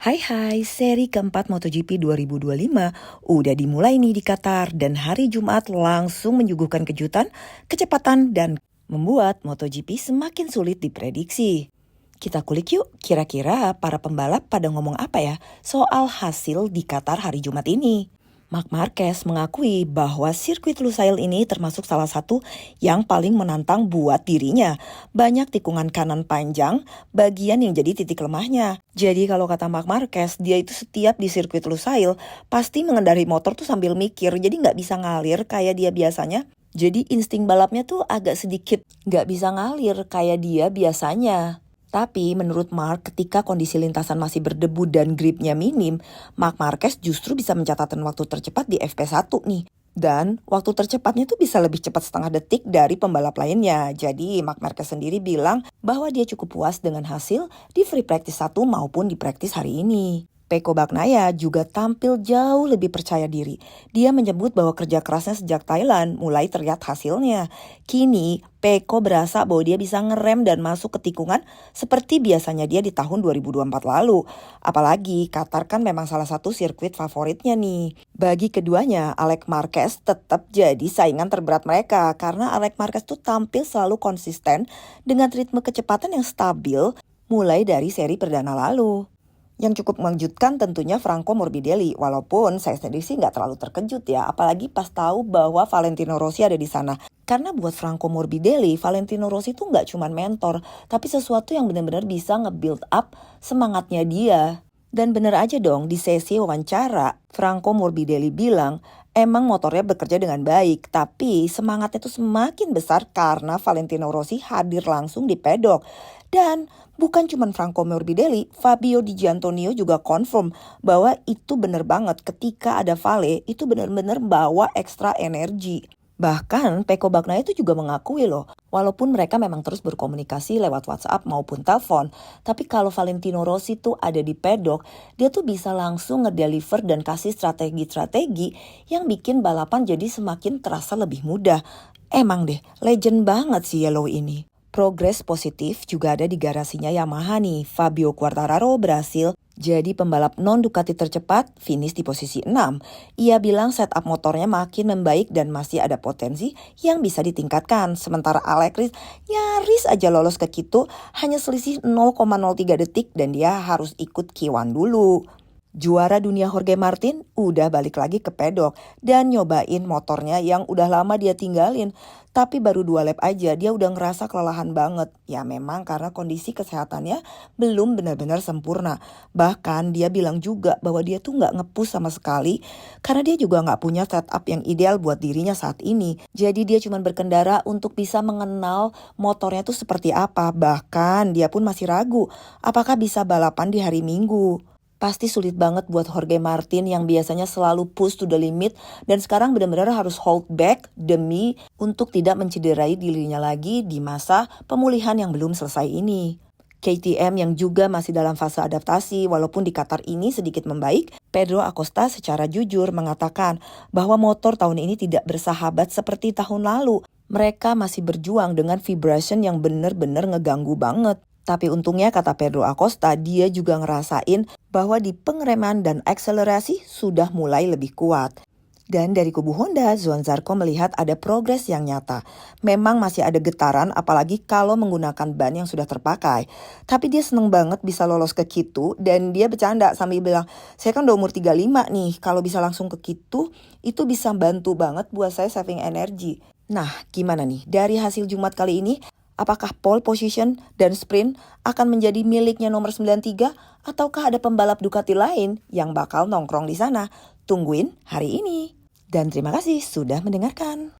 Hai, seri keempat MotoGP 2025 udah dimulai nih di Qatar dan hari Jumat langsung menyuguhkan kejutan, kecepatan, dan membuat MotoGP semakin sulit diprediksi. Kita kulik yuk, kira-kira para pembalap pada ngomong apa ya soal hasil di Qatar hari Jumat ini. Marc Marquez mengakui bahwa sirkuit Lusail ini termasuk salah satu yang paling menantang buat dirinya. Banyak tikungan kanan panjang, bagian yang jadi titik lemahnya. Jadi kalau kata Marc Marquez, dia itu setiap di sirkuit Lusail pasti mengendarai motor tuh sambil mikir, jadi nggak bisa ngalir kayak dia biasanya. Jadi insting balapnya tuh agak sedikit nggak bisa ngalir kayak dia biasanya. Tapi menurut Marc, ketika kondisi lintasan masih berdebu dan gripnya minim, Marc Marquez justru bisa mencatatkan waktu tercepat di FP1 nih. Dan waktu tercepatnya tuh bisa lebih cepat setengah detik dari pembalap lainnya. Jadi Marc Marquez sendiri bilang bahwa dia cukup puas dengan hasil di free practice 1 maupun di practice hari ini. Pecco Bagnaia juga tampil jauh lebih percaya diri. Dia menyebut bahwa kerja kerasnya sejak Thailand mulai terlihat hasilnya. Kini Pecco berasa bahwa dia bisa ngerem dan masuk ke tikungan seperti biasanya dia di tahun 2024 lalu. Apalagi Qatar kan memang salah satu sirkuit favoritnya nih. Bagi keduanya, Alex Marquez tetap jadi saingan terberat mereka karena Alex Marquez tuh tampil selalu konsisten dengan ritme kecepatan yang stabil mulai dari seri perdana lalu. Yang cukup mengejutkan tentunya Franco Morbidelli, walaupun saya sendiri sih nggak terlalu terkejut ya, apalagi pas tahu bahwa Valentino Rossi ada di sana. Karena buat Franco Morbidelli, Valentino Rossi tuh nggak cuma mentor, tapi sesuatu yang benar-benar bisa nge-build up semangatnya dia. Dan bener aja dong, di sesi wawancara, Franco Morbidelli bilang, emang motornya bekerja dengan baik, tapi semangatnya tuh semakin besar karena Valentino Rossi hadir langsung di pedok. Dan bukan cuma Franco Morbidelli, Fabio Di Giannantonio juga confirm bahwa itu bener banget ketika ada Vale, itu bener-bener bawa ekstra energi. Bahkan Pecco Bagnaia itu juga mengakui loh, walaupun mereka memang terus berkomunikasi lewat WhatsApp maupun telepon, tapi kalau Valentino Rossi tuh ada di pedok, dia tuh bisa langsung ngedeliver dan kasih strategi-strategi yang bikin balapan jadi semakin terasa lebih mudah. Emang deh, legend banget si Yellow ini. Progres positif juga ada di garasinya Yamaha nih. Fabio Quartararo berhasil jadi pembalap non-Ducati tercepat, finish di posisi 6. Ia bilang setup motornya makin membaik dan masih ada potensi yang bisa ditingkatkan. Sementara Alex Rins nyaris aja lolos ke Q2, hanya selisih 0,03 detik dan dia harus ikut Q1 dulu. Juara dunia Jorge Martin udah balik lagi ke pedok dan nyobain motornya yang udah lama dia tinggalin. Tapi baru 2 lap aja dia udah ngerasa kelelahan banget. Ya memang karena kondisi kesehatannya belum benar-benar sempurna. Bahkan dia bilang juga bahwa dia tuh gak nge-push sama sekali karena dia juga gak punya setup yang ideal buat dirinya saat ini. Jadi dia cuma berkendara untuk bisa mengenal motornya tuh seperti apa. Bahkan dia pun masih ragu apakah bisa balapan di hari Minggu. Pasti sulit banget buat Jorge Martin yang biasanya selalu push to the limit dan sekarang benar-benar harus hold back demi untuk tidak mencederai dirinya lagi di masa pemulihan yang belum selesai ini. KTM yang juga masih dalam fase adaptasi walaupun di Qatar ini sedikit membaik, Pedro Acosta secara jujur mengatakan bahwa motor tahun ini tidak bersahabat seperti tahun lalu. Mereka masih berjuang dengan vibration yang benar-benar ngeganggu banget. Tapi untungnya kata Pedro Acosta, dia juga ngerasain bahwa di pengereman dan akselerasi sudah mulai lebih kuat. Dan dari kubu Honda, Johann Zarco melihat ada progres yang nyata. Memang masih ada getaran apalagi kalau menggunakan ban yang sudah terpakai. Tapi dia seneng banget bisa lolos ke Q2 dan dia bercanda sambil bilang, saya kan udah umur 35 nih, kalau bisa langsung ke Q2 itu bisa bantu banget buat saya saving energi. Nah gimana nih dari hasil Jumat kali ini? Apakah pole position dan sprint akan menjadi miliknya nomor 93 ataukah ada pembalap Ducati lain yang bakal nongkrong di sana? Tungguin hari ini. Dan terima kasih sudah mendengarkan.